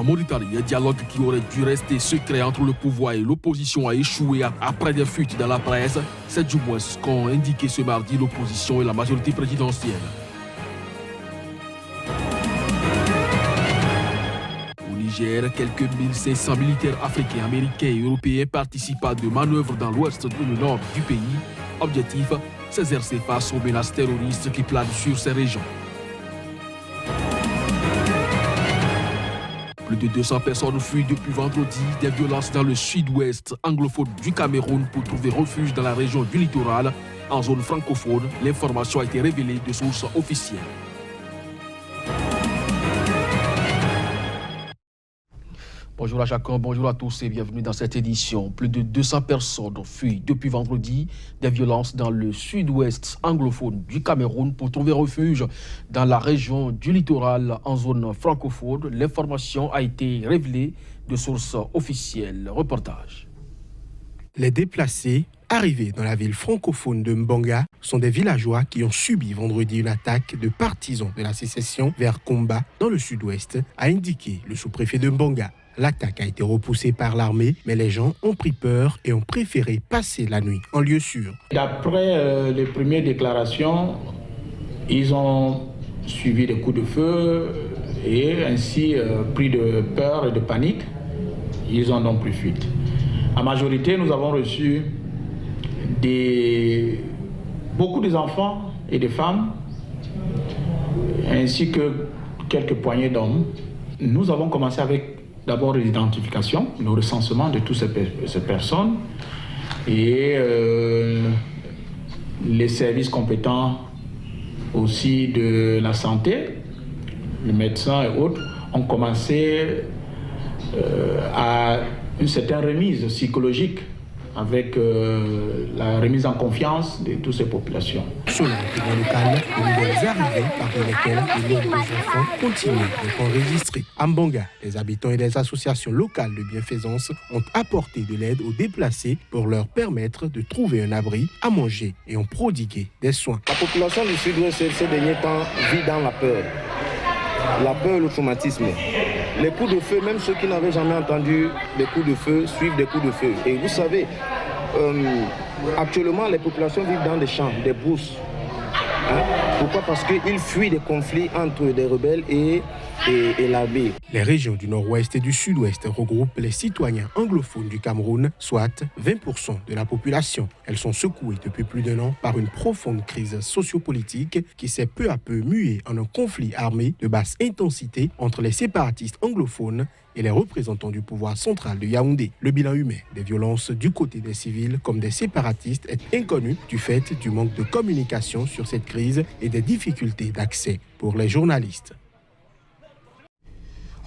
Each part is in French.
Mauritanie, un dialogue qui aurait dû rester secret entre le pouvoir et l'opposition a échoué après des fuites dans la presse. C'est du moins ce qu'ont indiqué ce mardi l'opposition et la majorité présidentielle. Au Niger, quelques 1500 militaires africains, américains et européens participent à de manœuvres dans l'ouest et le nord du pays. Objectif, s'exercer face aux menaces terroristes qui planent sur ces régions. Plus de 200 personnes fuient depuis vendredi des violences dans le sud-ouest anglophone du Cameroun pour trouver refuge dans la région du littoral. En zone francophone, l'information a été révélée de sources officielles. Bonjour à chacun, bonjour à tous et bienvenue dans cette édition. Plus de 200 personnes fuient depuis vendredi des violences dans le sud-ouest anglophone du Cameroun pour trouver refuge dans la région du littoral en zone francophone. L'information a été révélée de sources officielles. Reportage. Les déplacés arrivés dans la ville francophone de Mbanga sont des villageois qui ont subi vendredi une attaque de partisans de la sécession vers Komba dans le sud-ouest, a indiqué le sous-préfet de Mbanga. L'attaque a été repoussée par l'armée, mais les gens ont pris peur et ont préféré passer la nuit en lieu sûr. D'après les premières déclarations, ils ont suivi des coups de feu et ainsi pris de peur et de panique. Ils ont donc pris fuite. En majorité, nous avons reçu beaucoup d'enfants et de femmes, ainsi que quelques poignées d'hommes. Nous avons commencé avec d'abord l'identification, le recensement de toutes ces personnes et les services compétents aussi de la santé, les médecins et autres, ont commencé à une certaine remise psychologique avec la remise en confiance de toutes ces populations. Selon le gouvernement local, de nouvelles arrivées, parmi lesquelles le nombre des enfants continue d'être enregistré. À Mbanga, les habitants et les associations locales de bienfaisance ont apporté de l'aide aux déplacés pour leur permettre de trouver un abri, à manger et ont prodigué des soins. La population du sud-ouest ces derniers temps vit dans la peur et le traumatisme. Les coups de feu, même ceux qui n'avaient jamais entendu des coups de feu, suivent des coups de feu. Et vous savez, actuellement, les populations vivent dans des champs, des brousses. Pourquoi ? Parce qu'ils fuient des conflits entre des rebelles et l'armée. Les régions du nord-ouest et du sud-ouest regroupent les citoyens anglophones du Cameroun, soit 20% de la population. Elles sont secouées depuis plus d'1 an par une profonde crise sociopolitique qui s'est peu à peu muée en un conflit armé de basse intensité entre les séparatistes anglophones et les représentants du pouvoir central de Yaoundé. Le bilan humain des violences du côté des civils comme des séparatistes est inconnu du fait du manque de communication sur cette crise et des difficultés d'accès pour les journalistes.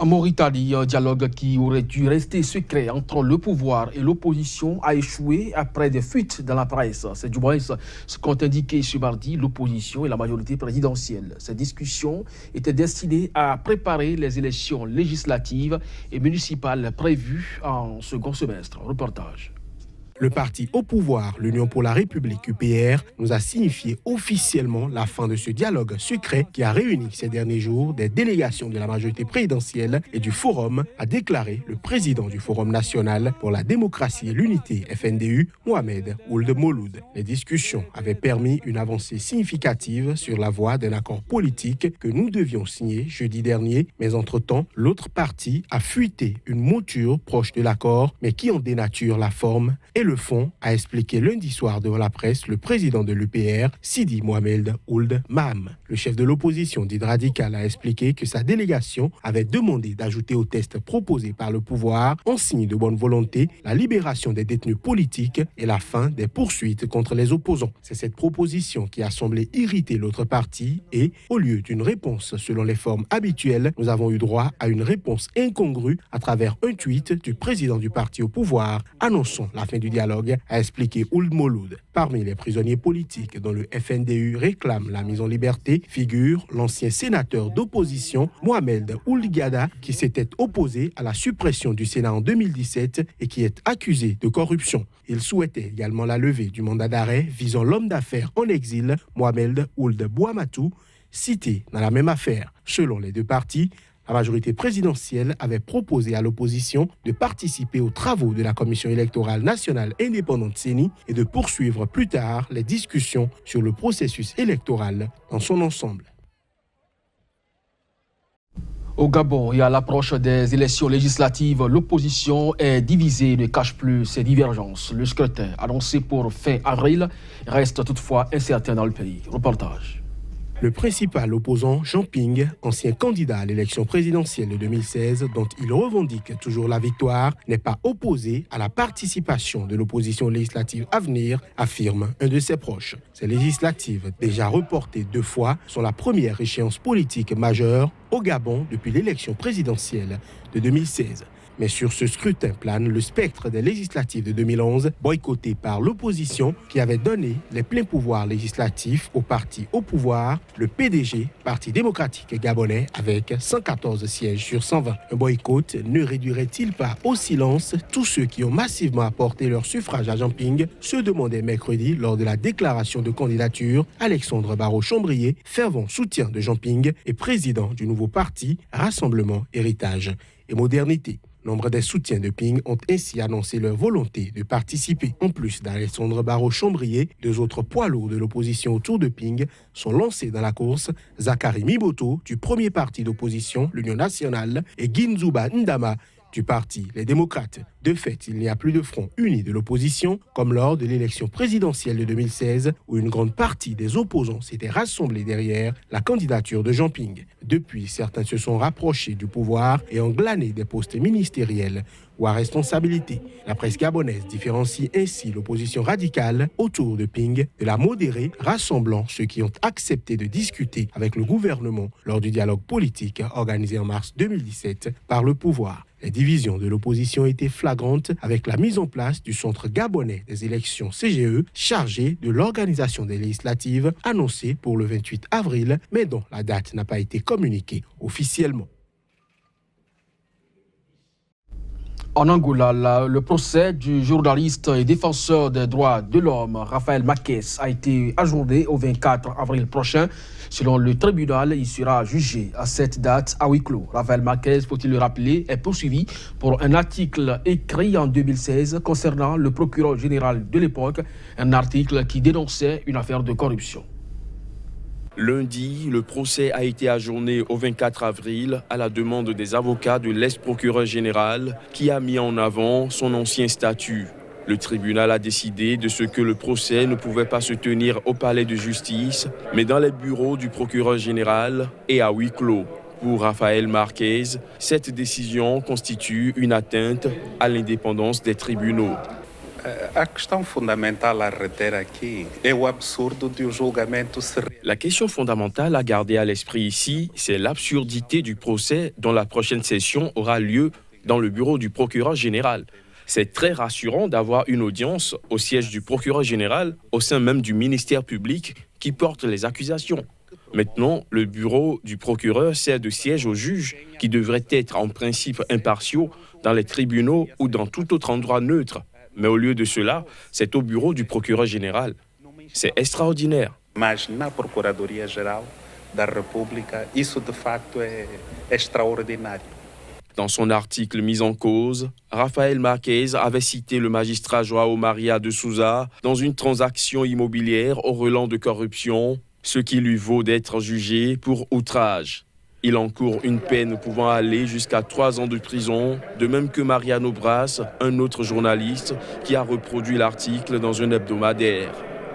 En Mauritanie, un dialogue qui aurait dû rester secret entre le pouvoir et l'opposition a échoué après des fuites dans la presse. C'est du moins ce qu'ont indiqué ce mardi l'opposition et la majorité présidentielle. Ces discussions étaient destinées à préparer les élections législatives et municipales prévues en second semestre. Reportage. Le parti au pouvoir, l'Union pour la République UPR, nous a signifié officiellement la fin de ce dialogue secret qui a réuni ces derniers jours des délégations de la majorité présidentielle et du Forum, a déclaré le président du Forum national pour la démocratie et l'unité FNDU, Mohamed Ould Mouloud. Les discussions avaient permis une avancée significative sur la voie d'un accord politique que nous devions signer jeudi dernier, mais entre-temps, l'autre parti a fuité une mouture proche de l'accord, mais qui en dénature la forme et le fond, a expliqué lundi soir devant la presse le président de l'UPR, Sidi Mohamed Ould Maham. Le chef de l'opposition dite radicale a expliqué que sa délégation avait demandé d'ajouter au test proposé par le pouvoir, en signe de bonne volonté, la libération des détenus politiques et la fin des poursuites contre les opposants. C'est cette proposition qui a semblé irriter l'autre parti et, au lieu d'une réponse selon les formes habituelles, nous avons eu droit à une réponse incongrue à travers un tweet du président du parti au pouvoir annonçant la fin du dialogue, a expliqué Ould Mouloud. Parmi les prisonniers politiques dont le FNDU réclame la mise en liberté figure l'ancien sénateur d'opposition Mohamed Ould Gada qui s'était opposé à la suppression du Sénat en 2017 et qui est accusé de corruption. Il souhaitait également la levée du mandat d'arrêt visant l'homme d'affaires en exil Mohamed Ould Bouamatou, cité dans la même affaire. Selon les deux partis, La majorité présidentielle avait proposé à l'opposition de participer aux travaux de la Commission électorale nationale indépendante CENI et de poursuivre plus tard les discussions sur le processus électoral dans son ensemble. Au Gabon et à l'approche des élections législatives, l'opposition est divisée et ne cache plus ses divergences. Le scrutin annoncé pour fin avril reste toutefois incertain dans le pays. Reportage. Le principal opposant, Jean Ping, ancien candidat à l'élection présidentielle de 2016, dont il revendique toujours la victoire, n'est pas opposé à la participation de l'opposition législative à venir, affirme un de ses proches. Ces législatives, déjà reportées 2 fois, sont la première échéance politique majeure au Gabon depuis l'élection présidentielle de 2016. Mais sur ce scrutin plane le spectre des législatives de 2011, boycotté par l'opposition qui avait donné les pleins pouvoirs législatifs au parti au pouvoir, le PDG, Parti démocratique gabonais, avec 114 sièges sur 120. Un boycott ne réduirait-il pas au silence tous ceux qui ont massivement apporté leur suffrage à Jean Ping, se demandait mercredi lors de la déclaration de candidature Alexandre Barraud-Chambrier, fervent soutien de Jean Ping et président du nouveau parti Rassemblement, Héritage et Modernité. Nombre des soutiens de Ping ont ainsi annoncé leur volonté de participer. En plus d'Alexandre Barraud-Chambrier, 2 autres poids lourds de l'opposition autour de Ping sont lancés dans la course. Zachary Miboto, du premier parti d'opposition, l'Union nationale, et Ginzuba Ndama, du parti Les Démocrates. De fait, il n'y a plus de front uni de l'opposition, comme lors de l'élection présidentielle de 2016, où une grande partie des opposants s'étaient rassemblés derrière la candidature de Jean Ping. Depuis, certains se sont rapprochés du pouvoir et ont glané des postes ministériels ou à responsabilité. La presse gabonaise différencie ainsi l'opposition radicale autour de Ping de la modérée, rassemblant ceux qui ont accepté de discuter avec le gouvernement lors du dialogue politique organisé en mars 2017 par le pouvoir. Les divisions de l'opposition étaient flagrantes avec la mise en place du Centre gabonais des élections CGE, chargé de l'organisation des législatives annoncée pour le 28 avril, mais dont la date n'a pas été communiquée officiellement. En Angola, le procès du journaliste et défenseur des droits de l'homme, Rafael Marques, a été ajourné au 24 avril prochain. Selon le tribunal, il sera jugé à cette date à huis clos. Rafael Marques, faut-il le rappeler, est poursuivi pour un article écrit en 2016 concernant le procureur général de l'époque, un article qui dénonçait une affaire de corruption. Lundi, le procès a été ajourné au 24 avril à la demande des avocats de l'ex-procureur général qui a mis en avant son ancien statut. Le tribunal a décidé de ce que le procès ne pouvait pas se tenir au palais de justice, mais dans les bureaux du procureur général et à huis clos. Pour Rafael Marques, cette décision constitue une atteinte à l'indépendance des tribunaux. A questão fundamental a reter aqui é o absurdo de o julgamento se... La question fondamentale à garder à l'esprit ici, c'est l'absurdité du procès dont la prochaine session aura lieu dans le bureau du procureur général. C'est très rassurant d'avoir une audience au siège du procureur général, au sein même du ministère public qui porte les accusations. Maintenant, le bureau du procureur sert de siège aux juges qui devraient être en principe impartiaux dans les tribunaux ou dans tout autre endroit neutre. Mais au lieu de cela, c'est au bureau du procureur général. C'est extraordinaire. Mas na Procuradoria-Geral da República, isso de facto é extraordinário. Dans son article mis en cause, Rafael Marques avait cité le magistrat João Maria de Souza dans une transaction immobilière au relent de corruption, ce qui lui vaut d'être jugé pour outrage. Il encourt une peine pouvant aller jusqu'à 3 ans de prison, de même que Mariano Bras, un autre journaliste qui a reproduit l'article dans un hebdomadaire.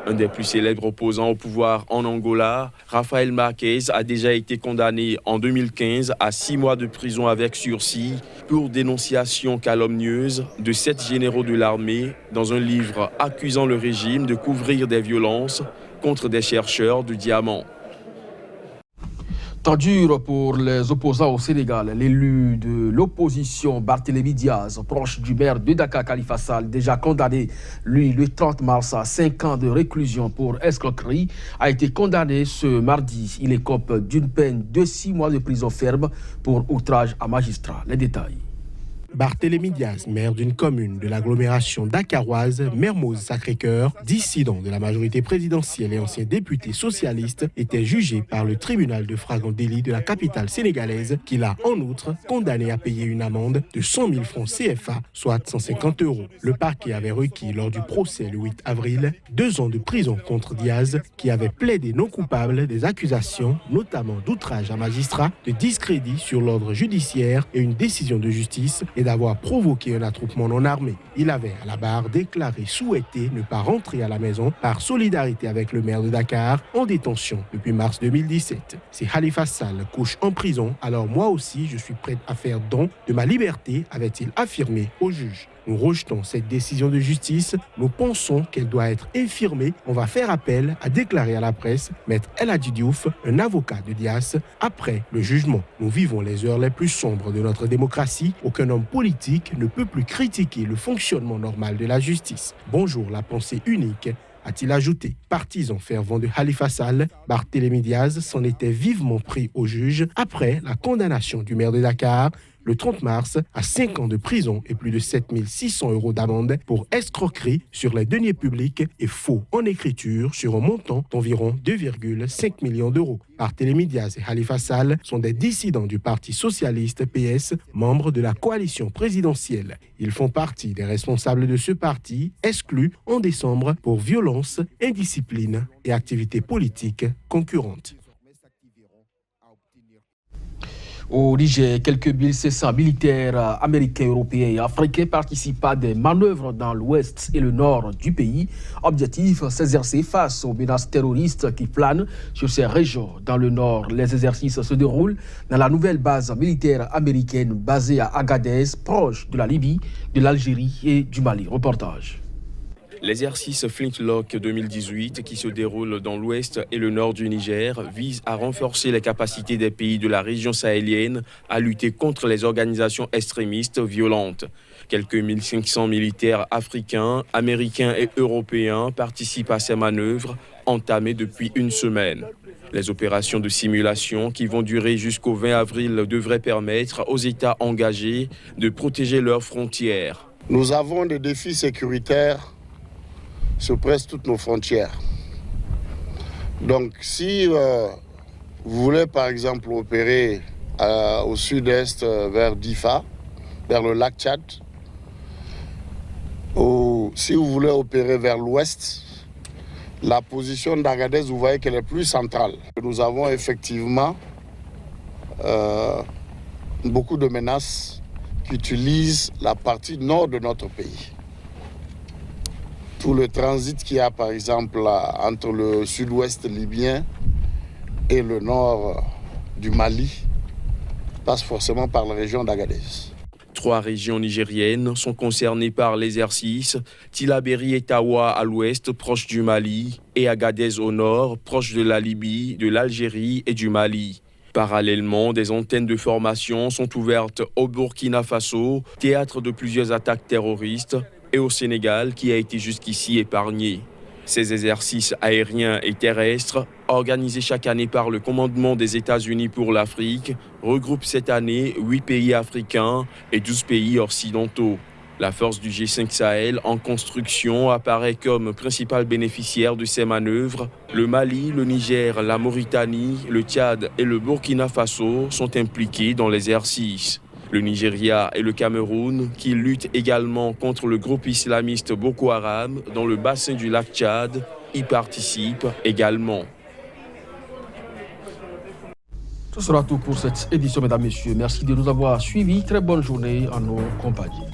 Un des plus célèbres opposants au pouvoir en Angola, Rafael Marques a déjà été condamné en 2015 à 6 mois de prison avec sursis pour dénonciation calomnieuse de 7 généraux de l'armée dans un livre accusant le régime de couvrir des violences contre des chercheurs de diamants. Temps dur pour les opposants au Sénégal. L'élu de l'opposition, Barthélémy Diaz, proche du maire de Dakar, Khalifa Sall, déjà condamné, lui, le 30 mars à 5 ans de réclusion pour escroquerie, a été condamné ce mardi. Il écope d'une peine de 6 mois de prison ferme pour outrage à magistrat. Les détails. Barthélémy Diaz, maire d'une commune de l'agglomération dakaroise, Mermoz-Sacré-Cœur, dissident de la majorité présidentielle et ancien député socialiste, était jugé par le tribunal de flagrant délit de la capitale sénégalaise, qui l'a en outre condamné à payer une amende de 100 000 francs CFA, soit 150 €. Le parquet avait requis lors du procès le 8 avril 2 ans de prison contre Diaz, qui avait plaidé non coupable des accusations, notamment d'outrage à magistrat, de discrédit sur l'ordre judiciaire et une décision de justice, et d'avoir provoqué un attroupement non armé. Il avait à la barre déclaré souhaiter ne pas rentrer à la maison par solidarité avec le maire de Dakar, en détention depuis mars 2017. Si Khalifa Sall couche en prison, alors moi aussi je suis prêt à faire don de ma liberté, avait-il affirmé au juge. Nous rejetons cette décision de justice. Nous pensons qu'elle doit être infirmée. On va faire appel, a déclaré à la presse Maître El Hadji Diouf, un avocat de Diaz, après le jugement. Nous vivons les heures les plus sombres de notre démocratie. Aucun homme politique ne peut plus critiquer le fonctionnement normal de la justice. Bonjour la pensée unique, a-t-il ajouté. Partisan fervent de Khalifa Sall, Barthélémy Diaz s'en était vivement pris au juge après la condamnation du maire de Dakar le 30 mars à 5 ans de prison et plus de 7 600 € d'amende pour escroquerie sur les deniers publics et faux en écriture sur un montant d'environ 2,5 millions d'euros. Barthélémy Diaz et Khalifa Sall sont des dissidents du Parti socialiste PS, membres de la coalition présidentielle. Ils font partie des responsables de ce parti, exclus en décembre pour violence, indiscipline et activités politiques concurrentes. Au Niger, quelques 1700 militaires américains, européens et africains participent à des manœuvres dans l'ouest et le nord du pays. Objectif, s'exercer face aux menaces terroristes qui planent sur ces régions. Dans le nord, les exercices se déroulent dans la nouvelle base militaire américaine basée à Agadez, proche de la Libye, de l'Algérie et du Mali. Reportage. L'exercice Flintlock 2018, qui se déroule dans l'ouest et le nord du Niger, vise à renforcer les capacités des pays de la région sahélienne à lutter contre les organisations extrémistes violentes. Quelques 1500 militaires africains, américains et européens participent à ces manœuvres entamées depuis une semaine. Les opérations de simulation qui vont durer jusqu'au 20 avril devraient permettre aux États engagés de protéger leurs frontières. Nous avons des défis sécuritaires sur presque toutes nos frontières. Donc si vous voulez par exemple opérer au sud-est vers Difa, vers le lac Tchad, ou si vous voulez opérer vers l'ouest, la position d'Agadez, vous voyez qu'elle est plus centrale. Nous avons effectivement beaucoup de menaces qui utilisent la partie nord de notre pays. Tout le transit qu'il y a, par exemple, entre le sud-ouest libyen et le nord du Mali passe forcément par la région d'Agadez. 3 régions nigériennes sont concernées par l'exercice, Tillabéri et Tawa à l'ouest, proche du Mali, et Agadez au nord, proche de la Libye, de l'Algérie et du Mali. Parallèlement, des antennes de formation sont ouvertes au Burkina Faso, théâtre de plusieurs attaques terroristes, et au Sénégal, qui a été jusqu'ici épargné. Ces exercices aériens et terrestres, organisés chaque année par le commandement des États-Unis pour l'Afrique, regroupent cette année 8 pays africains et 12 pays occidentaux. La force du G5 Sahel en construction apparaît comme principal bénéficiaire de ces manœuvres. Le Mali, le Niger, la Mauritanie, le Tchad et le Burkina Faso sont impliqués dans l'exercice. Le Nigeria et le Cameroun, qui luttent également contre le groupe islamiste Boko Haram dans le bassin du lac Tchad, y participent également. Ce sera tout pour cette édition, mesdames, messieurs. Merci de nous avoir suivis. Très bonne journée en nos compagnies.